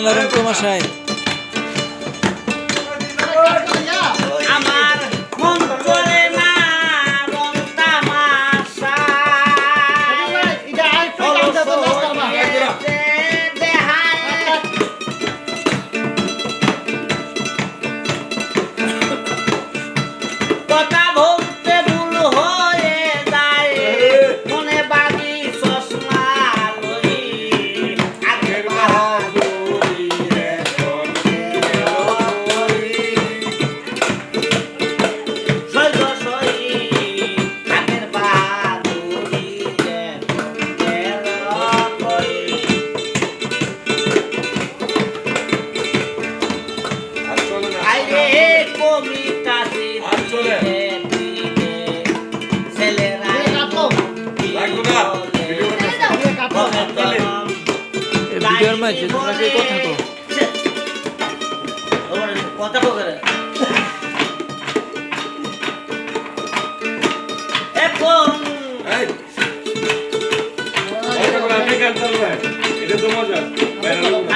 না রুকু মশাই। আমার মন চলে না রং তামাশা কথা বলতে ভুল হয়ে যায় মনে বাড়ি চশমা লই আগের বাহাদুরি এখন সৈজ সই আগের বাহাদুরি এখন কই আইরে কমিটা ভিডিওর মাঝে তোমরা কি কথা কও? কথা বলে এখন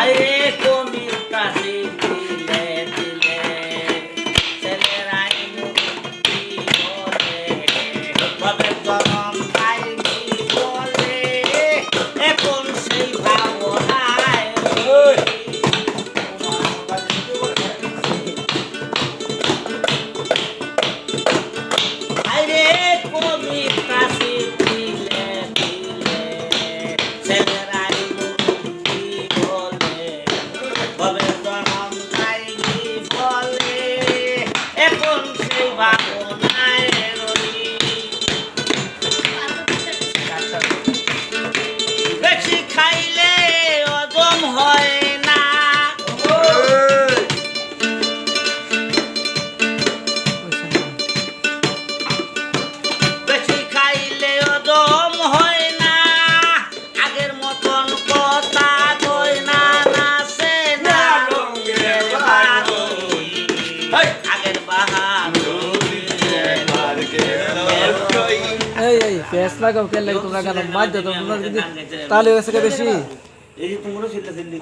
আইরে কমিটা দিলে দিলে ছেলেরাই মুক্তি বলে বাবের জনম আইনি বলে এখন সেই ভাবনায় আইরে কমিটা দিলে দিলে ছেলেরাই মুক্তি বলে বাবের জনম আইনি বলে এখন সেই ভাবনায় রই বেশি খাইলে হজম হয় না বেশি খাইলে হজম হয় না আগের মতন কথা কই না নাচে না রঙের বাহাদুরি আগের বাহাদুরি এই ফেস লাগাও কেন লাগে তোমরা কেন মাঝ দাও তোমরা যদি তাহলে হয়েছে বেশি এই যে তোমরা চিল্লা চিল্লি